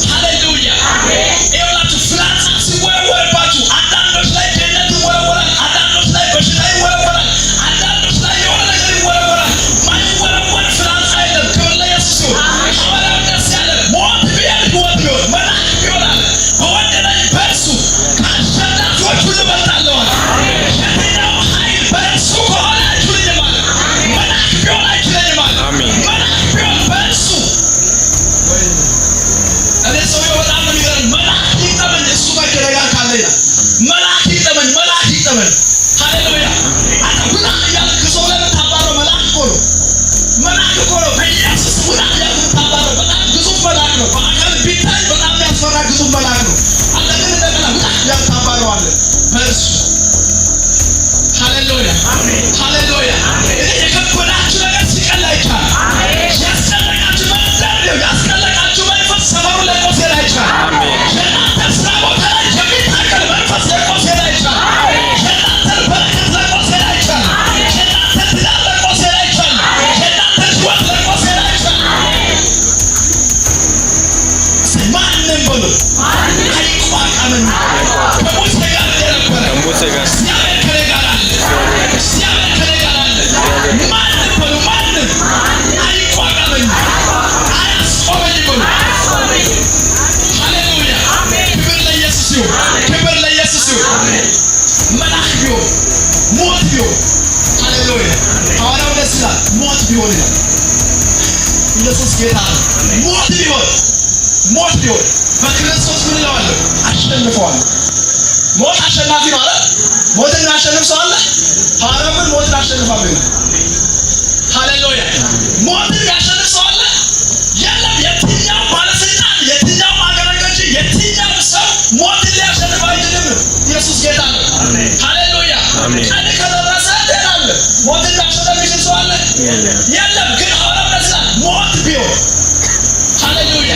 Hallelujah. Eolatu flats siwewe batu adandos like kenet wewe adandos like bashai wewe adandos like yola like wewe my wewe flats item kula yesu awala ndasale what be mana yola bawande na ipesu kashanda tuachule batalon shapina hai pesu ko ala chule mala mana yola chule mala amen mana yola pesu ale so yola malaki tamen suba kiraga kalena malaki tamen hallelujah atakuna ya kusola tabaro malaki kolo yesus kuna ya tabaro malaki kusola malaki bakal bitai bakal ya sora kusola malaki atakuna daga ya tabaro ale pers hallelujah amen hallelujah ini yakuna chulaga sikalaika amen yasalaga chulaga yasalaga chulaga sabaru le koselaika amen ኢየሱስ ጌታ ነው። ሞት ቢሆን በክርስቶስ ምን ይላል? አሸንፈዋል። ሞት አሸናፊ ማለት ሞትን አሸንፍ ሰው አለ? ሐዋርያው ሞትን አሸንፋል ነው። ሃሌሉያ! ሞትን ያሸንፍ ሰው አለ? የለም። የትኛው ባለስልጣን፣ የትኛው አገረገጭ፣ የትኛው ሰው ሞትን ሊያሸንፍ አይችልም። ኢየሱስ ጌታ ነው። ሃሌሉያ! ቀን ከደረሰ ደናል ሞትን ያሸንፍ ሰው አለ? የለም። ግን ሞት ቢሆን ሃሌሉያ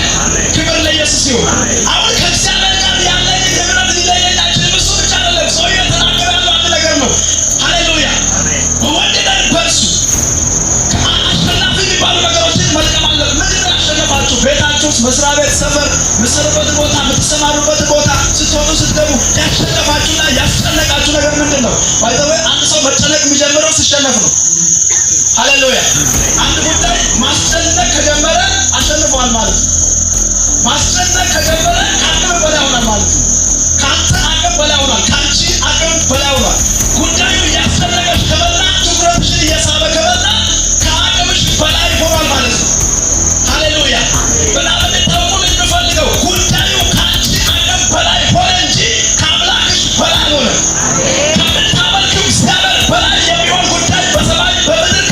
ክብር ለኢየሱስ ይሁን። አሁን ከእግዚአብሔር ጋር ያለን ህብረት ሊለየን አይችልም። እሱ ብቻ አይደለም፣ ሰው የተናገረው አንድ ነገር ነው። ሃሌሉያ በወደደን በእርሱ አሸናፊ የሚባሉ ነገሮችን መጥቀም አለብን። ምንድን ነው ያሸነፋችሁ? ቤታችሁ ውስጥ፣ መስሪያ ቤት፣ ሰፈር፣ የምትሰሩበት ቦታ፣ የምትሰማሩበት ቦታ፣ ስትወጡ ስትገቡ ያሸነፋችሁና ያስጨነቃችሁ ነገር ምንድን ነው? ባይዘዌ አንድ ሰው መጨነቅ የሚጀምረው ሲሸነፍ ነው። ሃሌሉያ አንድ ጉዳይ ማስጨነቅ ከጀመረ አሸንፈዋል ማለት ነው። ማስጨነቅ ከጀመረ ከአቅም በላይ ሆኗል ማለት ነው። ከአንተ አቅም በላይ ሆኗል፣ ከአንቺ አቅም በላይ ሆኗል። ጉዳዩ እያስጨነቀሽ ከበላ ትኩረትሽን እየሳበ ከበላ ከአቅምሽ በላይ ሆኗል ማለት ነው። ሃሌሉያ በጣም እንድታውቁ የምፈልገው ጉዳዩ ከአንቺ አቅም በላይ ሆነ እንጂ ከአምላክሽ በላይ ሆነ። ከምታመልኪው እግዚአብሔር በላይ የሚሆን ጉዳይ በሰማይ በምድር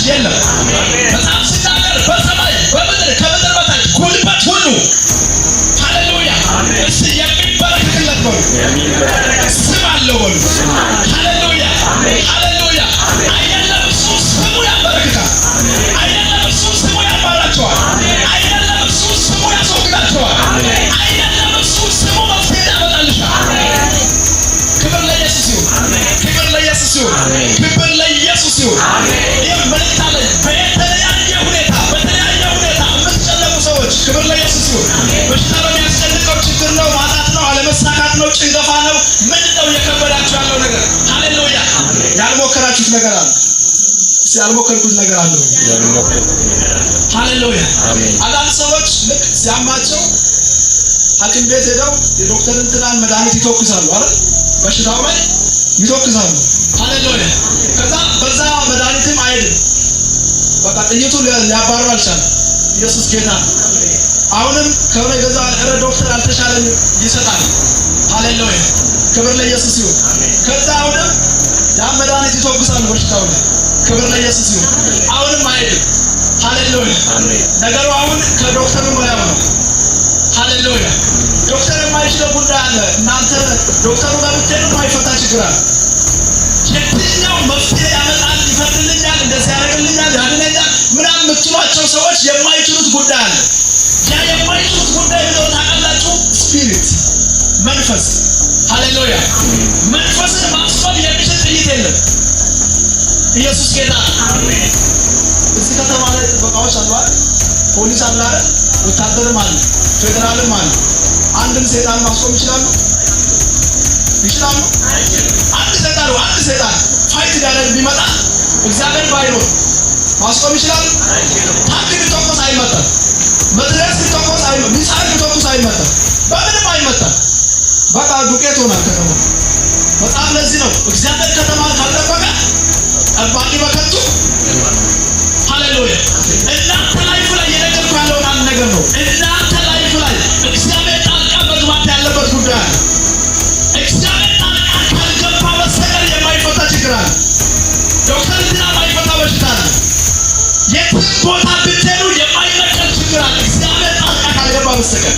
የለም። በጣም ሲናገር በሰማይ በምድር ከምድር በታች ጉልበት ሁሉ ሃሌሉያ እስቲ የሚበረከክለት ነው ስም አለው በሉ። ሃሌሉያ ሃሌሉያ አይደለም እሱ ስሙ ያበረክታል። አይደለም እሱ ስሙ ያባራቸዋል። አይደለም እሱ ስሙ ያስወግዳቸዋል። አይደለም እሱ ስሙ መፍትሄ ያመጣልሻል። ክብር ለኢየሱስ ይሁን። ክብር ለኢየሱስ ይሁን። ክብር ለኢየሱስ ይሁን። ክብር ለኢየሱስ ይሁን። በሽታ በሚያስጨንቀው ችግር ነው፣ ማጣት ነው፣ አለመሳካት ነው፣ ጭንገፋ ነው። ምንድነው እየከበዳችሁ ያለው ነገር? ሃሌሉያ ያልሞከራችሁት ነገር አለ። ያልሞከርኩት ነገር አለ። ሃሌሉያ አንዳንድ ሰዎች ልክ ሲያማቸው ሐኪም ቤት ሄደው የዶክተር እንትናን መድኃኒት ይተኩሳሉ አይደል? በሽታው ላይ ይተኩሳሉ። ሃሌሉያ ከዛ በዛ መድኃኒትም አይድን። በቃ ጥይቱ ሊያባረው አልቻለም። ኢየሱስ ጌታ ነው። አሁንም ከሆነ ገዛ ዶክተር አልተሻለም ይሰጣል። ሃሌሉያ ክብር ለኢየሱስ ይሁን። ከዛ አሁንም ያ መድኃኒት ይተኩሳል በሽታው ላይ። ክብር ለኢየሱስ ይሁን። አሁንም አይድን። ሃሌሉያ ነገሩ አሁን ከዶክተሩ በላይ ነው። ሃሌሉያ ዶክተር የማይችለው የማይችለው ጉዳይ አለ። እናንተ ዶክተሩ ጋር ብትሄዱ የማይፈታ ችግር አለ። የትኛው መፍትሄ ያመጣል፣ ይፈትልኛል፣ እንደዚህ ያደርግልኛል፣ ያድነኛል ምናምን የምትሏቸው ሰዎች የማይችሉት ጉዳይ አለ። ያ የማይችሉት ጉዳይ ብለው ታውቃላችሁ? ስፒሪት መንፈስ። ሃሌሉያ! መንፈስን ማስፈል የሚችል ጥይት የለም። ኢየሱስ ጌታ። እዚህ ከተማ ላይ ጥበቃዎች አሉ አይደል? ፖሊስ አለ አይደል? ወታደርም አለ፣ ፌደራልም አለ። አንድን ሰይጣን ማስቆም ይችላሉ? ይችላሉ? አንድ ሰይጣን ፋይት ሊያደርግ ቢመጣ እግዚአብሔር ባይኖር ማስቆም ይችላሉ? ታንክ ቢተኮስ አይመጣም። መትረየስ ቢተኮስ አይመጣም። ሚሳይል ቢተኮስ አይመጣም። በምንም አይመጣም። በቃ ዱቄት ሆናል ከተማ። በጣም ለዚህ ነው እግዚአብሔር ከተማን ካልጠበቀ ጠባቂ በከንቱ። ሃሌሉያ! እናንተ ላይፍ ላይ የነገርኩህ ያለውን አንድ ነገር ነው። እናንተ ላይፍ ላይ እግዚአብሔር ጣልቃ መግባት ያለበት ጉዳይ አለ። እግዚአብሔር ጣልቃ ካልገባ በስተቀር የማይፈታ ችግር አለ። ዶክተር እንትና የማይፈታ በሽታ አለ። የትም ቦታ ብትሄዱ የማይነቀል ችግር አለ። እግዚአብሔር ጣልቃ ካልገባ በስተቀር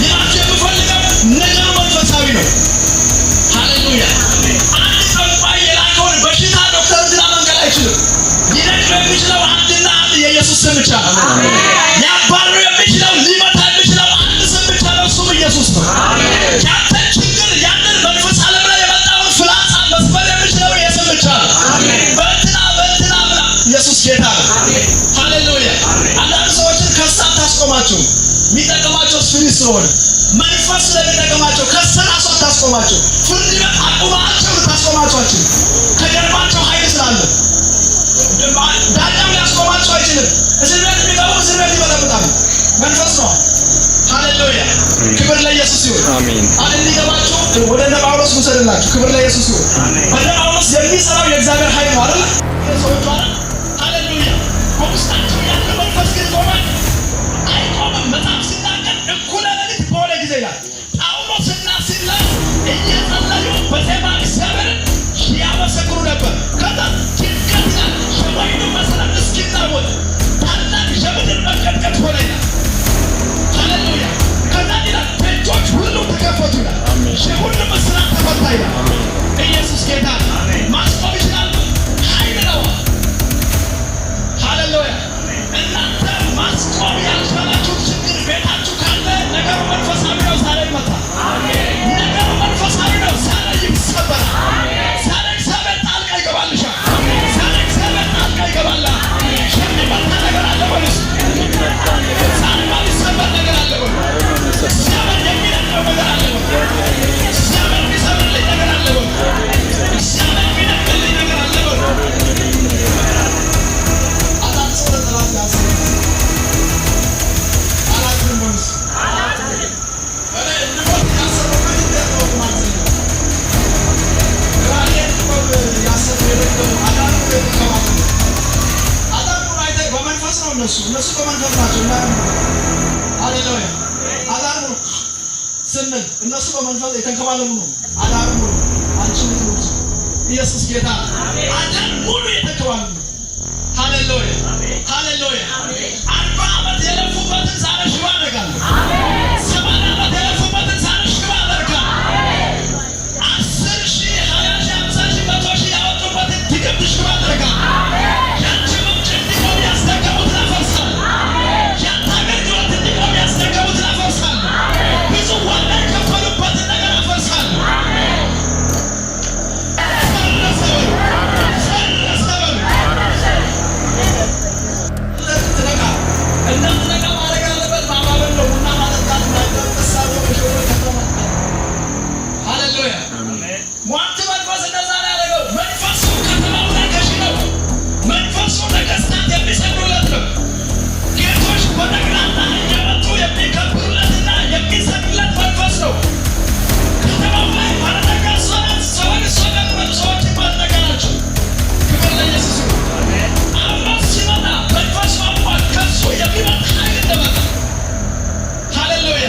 ሌላቸው የምፈልገው ነገሩ መንፈሳዊ ነው። ሃሌሉያ! አንድ ጠንቋይ የላከውን በሽታ ዶክተር እንትና መንቀል አይችልም። ሊነቅለው የሚችለው አንድና አንድ የኢየሱስ ስም ብቻ ነው። ሊያባርሩ የሚችለው ሊመታ የሚችለው አንድ ስም ብቻ ነው። እሱም ኢየሱስ ነው። ያንተን ችግር ያንን መንፈስ ዓለም ላይ የመጣውን ፍላጻ መስበር የሚችለው የስም ብቻ ነው። በእንትና ብላ ኢየሱስ ጌታ ነው። ሃሌሉያ! አንዳንድ ሰዎችን ከሳ ታስቆማቸው። የሚጠቅማቸው ስፒሪት ስለሆነ መንፈስ ስለሚጠቅማቸው ከሰራሱ ታስቆማቸው። ፍርድ ቤት አቁማቸው ታስቆማቸው። ከጀርባቸው ኃይል ስላለ ዳኛው ሊያስቆማቸው አይችልም። እስር ቤት የሚገቡ እስር ቤት ይበጠብጣሉ። መንፈስ ነው። ሃሌሉያ! ክብር ለኢየሱስ ይሁን። አሜን። እንዲገባችሁ ወደ እነ ጳውሎስ ውሰድላችሁ። ክብር ለኢየሱስ ይሁን። ወደ ጳውሎስ የሚሰራው የእግዚአብሔር ኃይል ነው አይደል? ሰዎች አይደል? ሃሌሉያ! በውስጣቸው ያለ መንፈስ ግን ቆሟል። አይቆምም። መጽሐፍ ሲናገር እኩለ ሌሊት በሆነ ጊዜ ይላል ጳውሎስና ሲላስ እየጸለዩ በዜማ እግዚአብሔርን ያመሰግኑ ነበር። ከዛ ጭንቀት ይላል የወይኑ መሰረት እስኪናወጥ ታላቅ የምድር መንቀጥቀጥ ሆነ ይላል። ሃሌሉያ! ከዛ ይላል ደጆች ሁሉ ተከፈቱ ይላል። የሁሉም እስራት ተፈታ ይላል። ኢየሱስ ጌታ ማስቆም ይችላል። ኃይል ነው። ሃሌሉያ! እናንተ ማስቆም ያልቻላችሁት ችግር ቤታችሁ ካለ ነገሩ መንፈሳዊ ነው። ዛሬ ይመጣል። ነገሩ መንፈሳዊ ነው። ዛሬ ይሰበራል። ዛሬ እግዚአብሔር ጣልቃ ይገባልሻል። ዛሬ እግዚአብሔር ጣልቃ ይገባልሃል። የሚመታ ነገር አለ በሉስ። ዛሬ የሚሰበር ነገር አለ በሉ። እግዚአብሔር የሚነቅለው ነገር አለ በሉ። እግዚአብሔር የሚሰብርልኝ ነገር አለ በሉ። እግዚአብሔር የሚነቅልኝ ነገር አለ በሉ። አንዳንድ ሰው ለጠላት ያስባል። አላውቅም በሉስ። እኔ እንድሞት ያሰበበት እንዴት ነው ማለት ነው? በመንፈስ ነው። እነሱ በመንፈስ ናቸው። ሃሌሉያ! አዳሩ ስንል እነሱ በመንፈስ የተንከባለሉ ነው። አዳሩ አንቺ ምትሉት ኢየሱስ ጌታ አዳር ሙሉ የተንከባለሉ። ሃሌሉያ! ሃሌሉያ! 40 ዓመት የለፉበትን ዛሬ ሽባ አደርጋለሁ። 70 ዓመት የለፉበትን ዛሬ ሽባ አደርጋለሁ። 10 ሺህ 20 ሺህ 50 ሺህ 100 ሺህ ያወጡበትን ድግምት ሽባ አደርጋለሁ። ያንቺ ምንጭ እንዲቆም ያስደገሙትን አፈርሳለሁ። ያንተ አገልግሎት እንዲቆም ያስደገሙትን አፈርሳለሁ። ብዙ ዋጋ የከፈሉበትን ነገር አፈርሳለሁ። እንዳትነቃ ማድረግ አለበት። ማባበል ነው። ቡና ማጠጣት ሃሌሉያ! ሟርት መንፈስ እንደዛ ነው ያደረገው። መንፈሱ ከተማው ላይ ገዢ ነው። መንፈሱ ነገሥታት የሚሰግዱለት ነው። ጌቶች በጠቅላላ እየመጡ የሚከብሩለትና የሚሰግዱለት መንፈስ ነው። ከተማው ላይ ባለጠጋ ሰዎች ባለጠጋ ናቸው። ክብር ለኢየሱስ ይሁን። ጳውሎስ ሲመጣ መንፈሱ አሟል። ከሱ የሚመጣ ኃይል እንደመጣ ሃሌሉያ!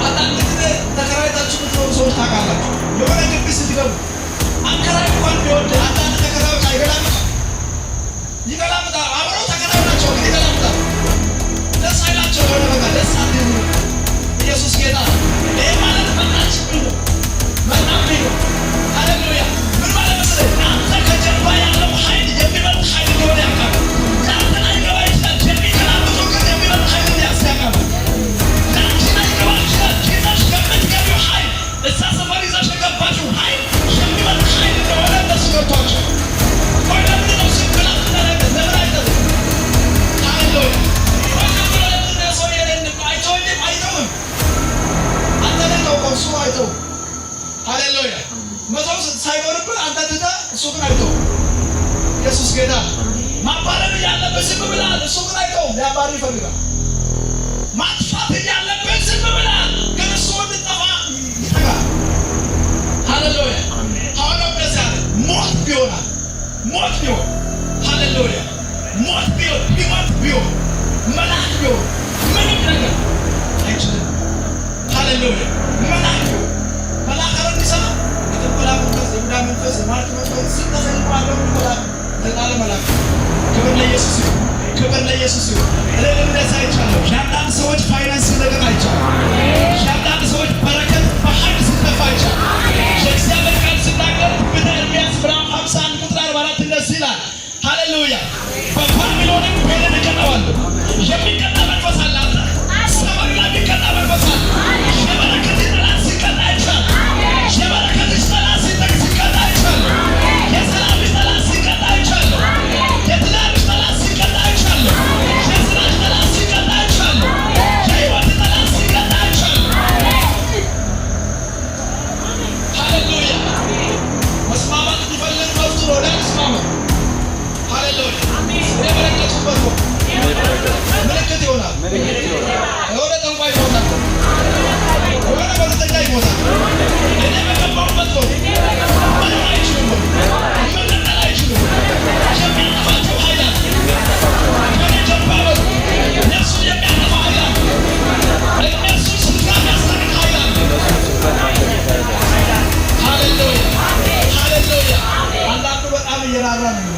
አንዳንድ ጊዜ ተከራይታችሁ የምትኖሩ ሰዎች ታውቃላችሁ። የሆነ ግቢ ስትገቡ አከራይ እንኳን ቢወድ አንዳንድ ተከራዮች ይገላምጣል። አብረው ተከራይ ናቸው ግን ይገላምጣል። ደስ አይላቸው። የሆነ በቃ ደስ አትይዙ። ኢየሱስ ጌታ ሳይኖርብህ አንተ ትተህ እሱ ግን አይተውም። ኢየሱስ ጌታ። ማባረር እያለብህ ዝም ብለሃል፣ እሱ ግን አይተውም። ሊያባርር ይፈልጋል። ማጥፋት እያለብህ ዝም ብለሃል፣ ግን እሱ እንድጠፋ ይተጋል። ሃሌሉያ። ሐዋርያው እንደዚህ አለ፣ ሞት ቢሆናል ሞት ቢሆን ሃሌሉያ ሞት ቢሆን ሕይወት ቢሆን መልአክ ቢሆን ምንም ነገር አይችልም። ሃሌሉያ መልአክ ቢሆን መልአክ አረ እንዲሰማ የተበላ መንፈስ የሙዳ መንፈስ የማርክ መንፈስ ሲተሰልባለው መልአክ ክብር ለኢየሱስ ይሁን፣ ክብር ለኢየሱስ ይሁን። እኔ እንደዛ አይቻለሁ። የአንዳንድ ሰዎች ፋይናንስ ሲዘገን አይቻለሁ። የአንዳንድ ሰዎች በረከት በኃይል ሲጠፋ አይቻለሁ። የእግዚአብሔር ቃል ሲናገር በኤርምያስ ምዕራፍ 51 ቁጥር 44 እንደዚህ ይላል። ሃሌሉያ በባቢሎንም ቤልን እቀጣዋለሁ። የሚቀጣ መንፈስ አለ። ሰማይ ላይ የሚቀጣ መንፈስ አለ። የበረከት ጠላት ሲቀጣ አይቻለሁ። የበረከትሽ ጠላት ሲቀጣ አይቻለሁ። የሰላምሽ ጠላት ሲቀጣ አይቻለሁ። የትዳርሽ ጠላት ሲቀጣ አይቻለሁ። የስራሽ ጠላት ሲቀጣ አይቻለሁ። የሕይወት ጠላት ሲቀጣ አይቻለሁ። ሃሌሉያ መስማማት የሚፈልግ መብቱ ነው። ለመስማማ ሃሌሉያ የበረከቱበት ነው። ምልክት ይሆናል። የሆነ ጠንቋይ ይሞታል፣ የሆነ በሽተኛ ይሞታል። እኔ በገባሁበት ነው። ምንም አይችሉም፣ መቀጠል አይችሉም። የሚያጠፋቸው ኃይል አለ። ከኔ ጀርባ በሉ እነሱን የሚያጠፋ ኃይል አለ። እነሱን ስልጣን ያስጠቅቅ ኃይል አለ። ሃሌሉያ ሃሌሉያ። አንዳንዱ በጣም እየራራ ነው።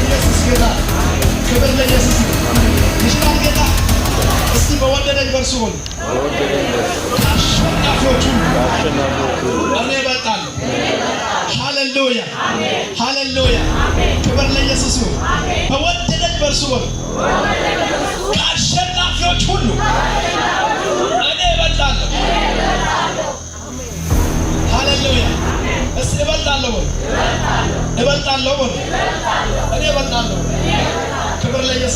ኢየሱስ ጌታ። ክብር ለኢየሱስ ይችላል ጌታ። እስቲ በወደደኝ በእርሱ በሉ ከአሸናፊዎቹ እኔ እበልጣለሁ። ሃሌሉያ ሃሌሉያ። ክብር ለኢየሱስ ይሁን። በወደደኝ በእርሱ በሉ ከአሸናፊዎች ሁሉ እኔ እበልጣለሁ። ሃሌሉያ። እስቲ እበልጣለሁ በሉ እበልጣለሁ በሉ እኔ እበልጣለሁ። ክብር ለኢየሱስ